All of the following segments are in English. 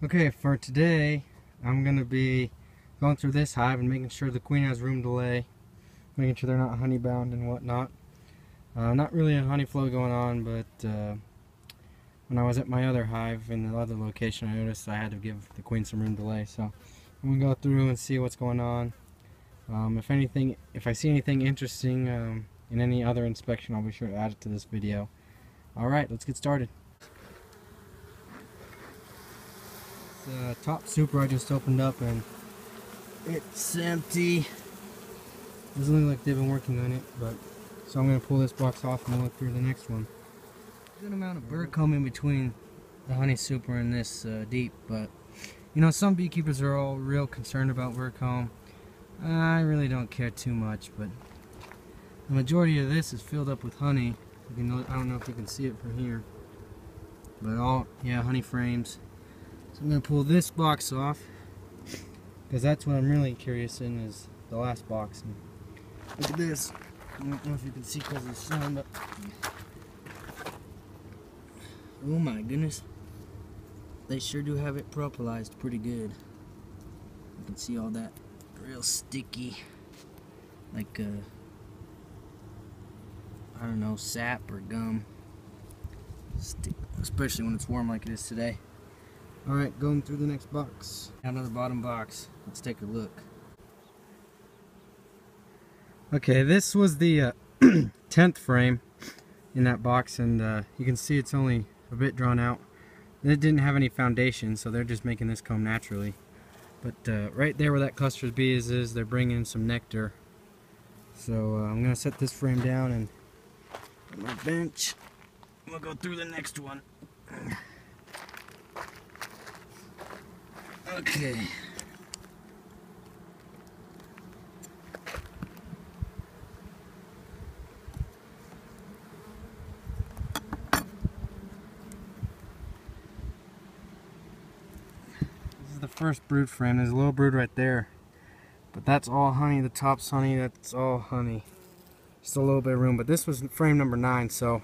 Okay, for today, I'm going to be going through this hive and making sure the queen has room to lay, making sure they're not honey bound and whatnot. Not really a honey flow going on, but when I was at my other hive in the other location, I noticed I had to give the queen some room to lay. So I'm going to go through and see what's going on. If I see anything interesting in any other inspection, I'll be sure to add it to this video. Alright, let's get started. The top super I just opened up and it's empty. Doesn't look like they've been working on it, but so I'm going to pull this box off and look through the next one. Good amount of bird comb in between the honey super and this deep, but you know, some beekeepers are all real concerned about bird comb. I really don't care too much, but the majority of this is filled up with honey. I don't know if you can see it from here, but honey frames. So I'm going to pull this box off because that's what I'm really curious in, is the last box. And look at this. I don't know if you can see because of the sun, but oh my goodness, they sure do have it propolised pretty good. You can see all that real sticky, like I don't know, sap or gum, especially when it's warm like it is today. Alright, going through the next box. Another bottom box. Let's take a look. Okay, this was the 10th frame in that box, and you can see it's only a bit drawn out. It didn't have any foundation, so they're just making this comb naturally. But right there where that cluster of bees is, they're bringing in some nectar. So I'm going to set this frame down and on my bench. We'll go through the next one. Okay. This is the first brood frame. There's a little brood right there. But that's all honey. The top's honey. That's all honey. Just a little bit of room. But this was frame number 9, so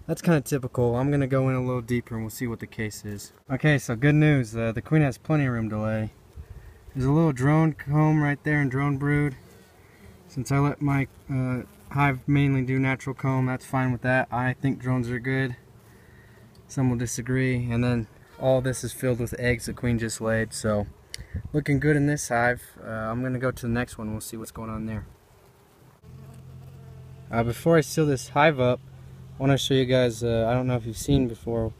that's kind of typical. I'm going to go in a little deeper and we'll see what the case is. Okay, so good news. The queen has plenty of room to lay. There's a little drone comb right there and drone brood. Since I let my hive mainly do natural comb, that's fine with that. I think drones are good. Some will disagree. And then all this is filled with eggs the queen just laid. So looking good in this hive. I'm going to go to the next one. We'll see what's going on there. Before I seal this hive up, I want to show you guys, I don't know if you've seen before,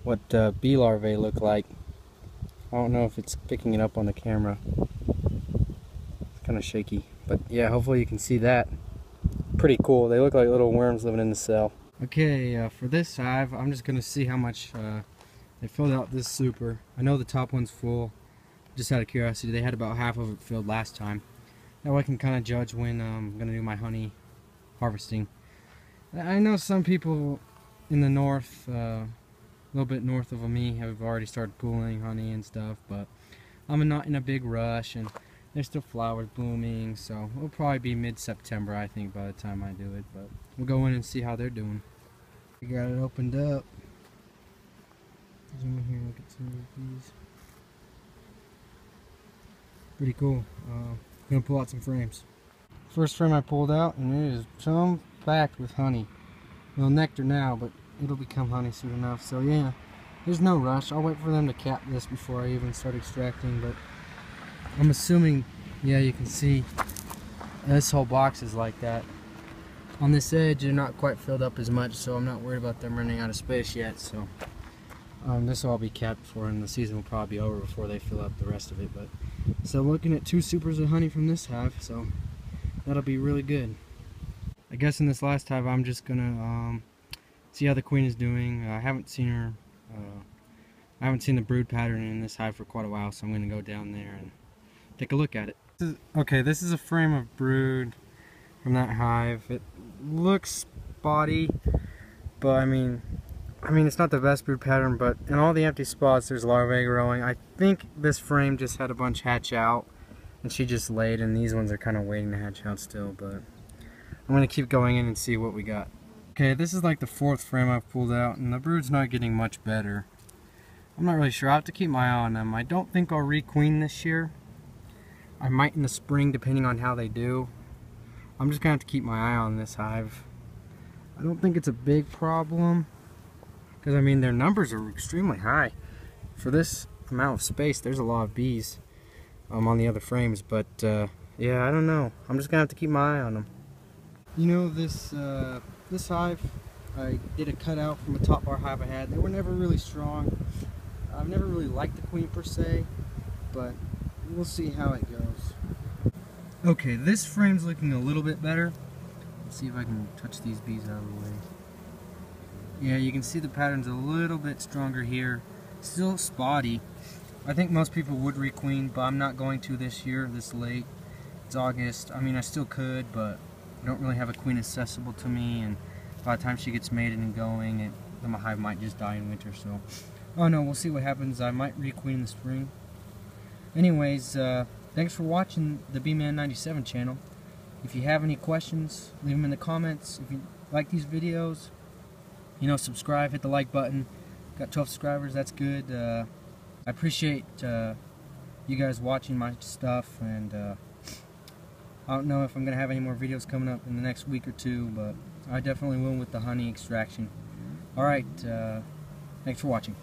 what bee larvae look like. I don't know if it's picking it up on the camera. It's kind of shaky. But yeah, hopefully you can see that. Pretty cool. They look like little worms living in the cell. Okay, for this hive, I'm just going to see how much they filled out this super. I know the top one's full. Just out of curiosity, they had about half of it filled last time. That way I can kind of judge when I'm going to do my honey harvesting. I know some people in the north, a little bit north of me, have already started pooling honey and stuff, but I'm not in a big rush, and there's still flowers blooming, so it'll probably be mid-September, I think, by the time I do it. But we'll go in and see how they're doing. We got it opened up. Zoom in here and look at some of these. Pretty cool. Gonna pull out some frames. First frame I pulled out, and it is packed with honey. Well, nectar now, but it'll become honey soon enough. So yeah, there's no rush. I'll wait for them to cap this before I even start extracting. But I'm assuming, yeah, you can see this whole box is like that. On this edge, they're not quite filled up as much, so I'm not worried about them running out of space yet. So this will all be capped for, and the season will probably be over before they fill up the rest of it. But so looking at 2 supers of honey from this hive, so that'll be really good. I guess in this last hive, I'm just gonna see how the queen is doing. I haven't seen her. I haven't seen the brood pattern in this hive for quite a while, so I'm gonna go down there and take a look at it. This is a frame of brood from that hive. It looks spotty, but I mean it's not the best brood pattern. But in all the empty spots, there's larvae growing. I think this frame just had a bunch hatch out, and she just laid, and these ones are kind of waiting to hatch out still. But I'm going to keep going in and see what we got. Okay, this is like the 4th frame I've pulled out, and the brood's not getting much better. I'm not really sure. I'll have to keep my eye on them. I don't think I'll requeen this year. I might in the spring, depending on how they do. I'm just gonna have to keep my eye on this hive. I don't think it's a big problem, because I mean their numbers are extremely high. For this amount of space, there's a lot of bees on the other frames, but yeah, I don't know. I'm just gonna have to keep my eye on them. You know, this hive, I did a cutout from a top bar hive I had. They were never really strong. I've never really liked the queen per se, but we'll see how it goes. Okay, this frame's looking a little bit better. Let's see if I can touch these bees out of the way. Yeah, you can see the pattern's a little bit stronger here. Still spotty. I think most people would requeen, but I'm not going to this year, this late. It's August. I mean, I still could, but I don't really have a queen accessible to me, and by the time she gets mated and going, my hive might just die in winter, so. Oh no, we'll see what happens. I might requeen in the spring. Anyways, thanks for watching the BeeMan97 channel. If you have any questions, leave them in the comments. If you like these videos, you know, subscribe, hit the like button. Got 12 subscribers, that's good. I appreciate you guys watching my stuff, and I don't know if I'm going to have any more videos coming up in the next week or two, but I definitely will with the honey extraction. Alright, thanks for watching.